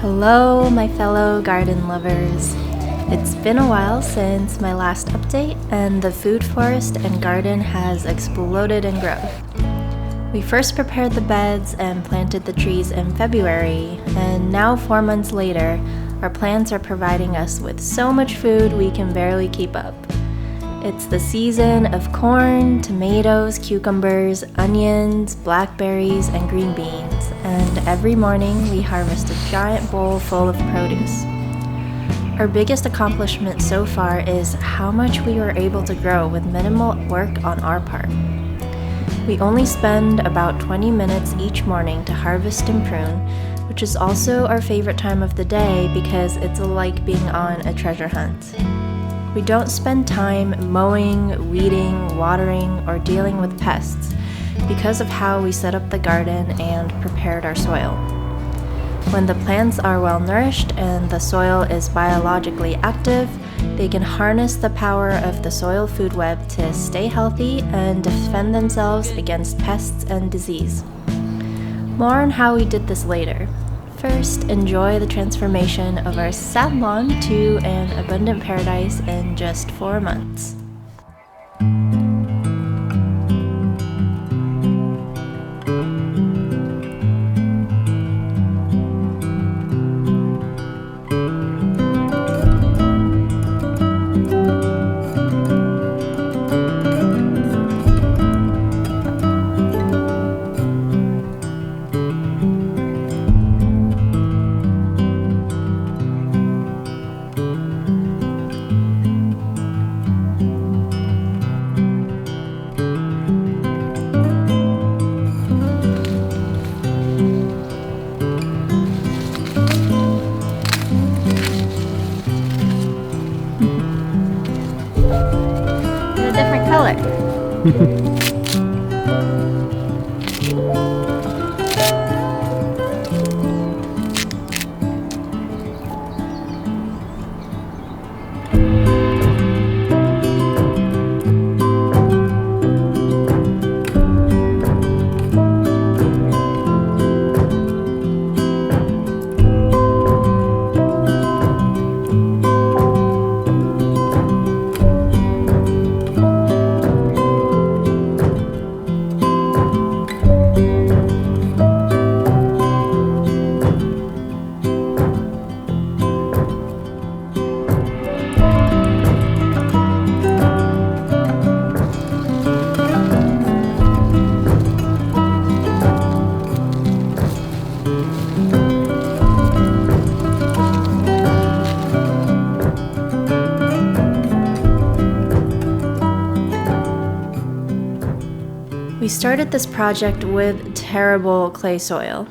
Hello, my fellow garden lovers. It's been a while since my last update, and the food forest and garden has exploded in growth. We first prepared the beds and planted the trees in February, and now 4 months later, our plants are providing us with so much food we can barely keep up. It's the season of corn, tomatoes, cucumbers, onions, blackberries, and green beans, and every morning we harvest a giant bowl full of produce. Our biggest accomplishment so far is how much we were able to grow with minimal work on our part. We only spend about 20 minutes each morning to harvest and prune, which is also our favorite time of the day because it's like being on a treasure hunt. We don't spend time mowing, weeding, watering, or dealing with pests because of how we set up the garden and prepared our soil. When the plants are well nourished and the soil is biologically active, they can harness the power of the soil food web to stay healthy and defend themselves against pests and disease. More on how we did this later. First, enjoy the transformation of our sad lawn to an abundant paradise in just 4 months. A different color. We started this project with terrible clay soil.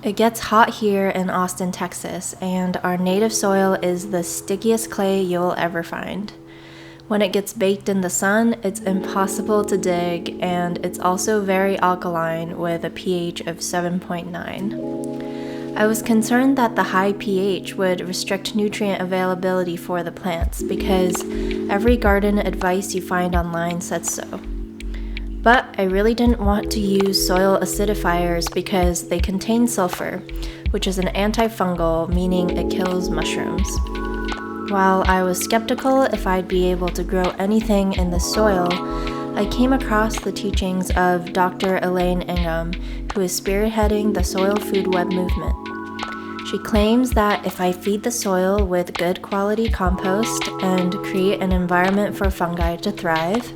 It gets hot here in Austin, Texas, and our native soil is the stickiest clay you'll ever find. When it gets baked in the sun, it's impossible to dig, and it's also very alkaline with a pH of 7.9. I was concerned that the high pH would restrict nutrient availability for the plants because every garden advice you find online says so. But I really didn't want to use soil acidifiers because they contain sulfur, which is an antifungal, meaning it kills mushrooms. While I was skeptical if I'd be able to grow anything in the soil, I came across the teachings of Dr. Elaine Ingham, who is spearheading the soil food web movement. She claims that if I feed the soil with good quality compost and create an environment for fungi to thrive,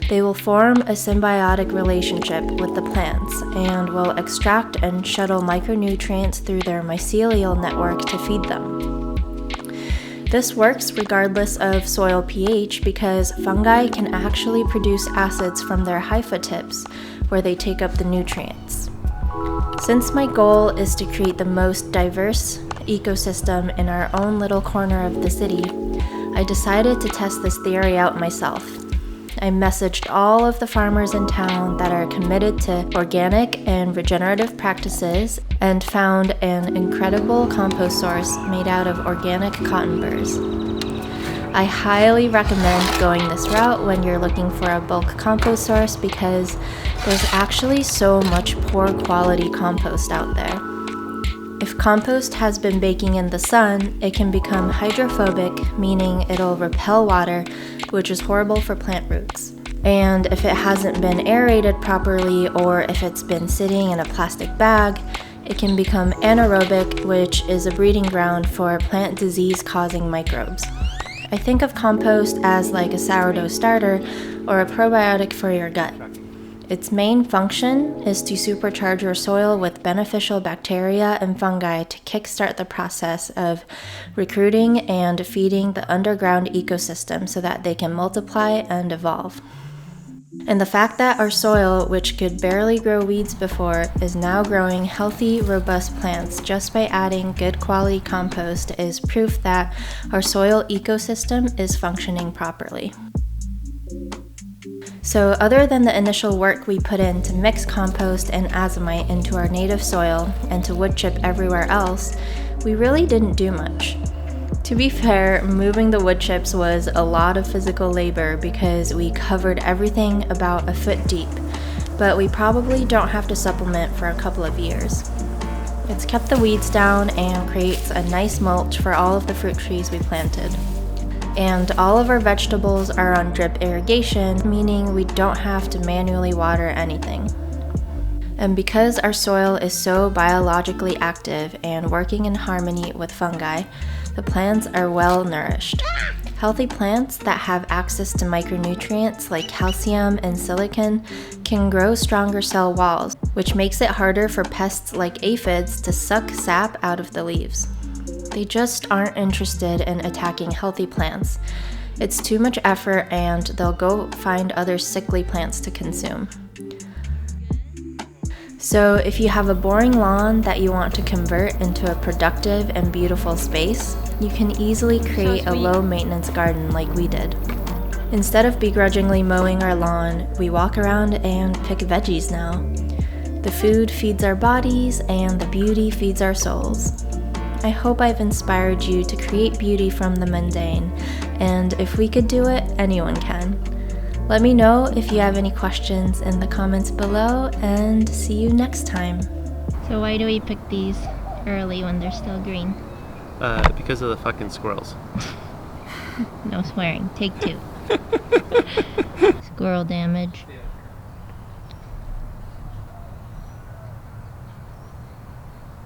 they will form a symbiotic relationship with the plants and will extract and shuttle micronutrients through their mycelial network to feed them. This works regardless of soil pH because fungi can actually produce acids from their hypha tips where they take up the nutrients. Since my goal is to create the most diverse ecosystem in our own little corner of the city, I decided to test this theory out myself. I messaged all of the farmers in town that are committed to organic and regenerative practices and found an incredible compost source made out of organic cotton burrs. I highly recommend going this route when you're looking for a bulk compost source because there's actually so much poor quality compost out there. If compost has been baking in the sun, it can become hydrophobic, meaning it'll repel water, which is horrible for plant roots. And if it hasn't been aerated properly, or if it's been sitting in a plastic bag, it can become anaerobic, which is a breeding ground for plant disease-causing microbes. I think of compost as like a sourdough starter or a probiotic for your gut. Its main function is to supercharge your soil with beneficial bacteria and fungi to kickstart the process of recruiting and feeding the underground ecosystem so that they can multiply and evolve. And the fact that our soil, which could barely grow weeds before, is now growing healthy, robust plants just by adding good quality compost is proof that our soil ecosystem is functioning properly. So other than the initial work we put in to mix compost and azomite into our native soil and to wood chip everywhere else, we really didn't do much. To be fair, moving the wood chips was a lot of physical labor because we covered everything about a foot deep, but we probably don't have to supplement for a couple of years. It's kept the weeds down and creates a nice mulch for all of the fruit trees we planted. And all of our vegetables are on drip irrigation, meaning we don't have to manually water anything. And because our soil is so biologically active and working in harmony with fungi, the plants are well nourished. Healthy plants that have access to micronutrients like calcium and silicon can grow stronger cell walls, which makes it harder for pests like aphids to suck sap out of the leaves. They just aren't interested in attacking healthy plants. It's too much effort and they'll go find other sickly plants to consume. So if you have a boring lawn that you want to convert into a productive and beautiful space, you can easily create a low-maintenance garden like we did. Instead of begrudgingly mowing our lawn, we walk around and pick veggies now. The food feeds our bodies and the beauty feeds our souls. I hope I've inspired you to create beauty from the mundane, and if we could do it, anyone can. Let me know if you have any questions in the comments below, and see you next time. So why do we pick these early when they're still green? Because of the fucking squirrels. No swearing. Take two. Squirrel damage.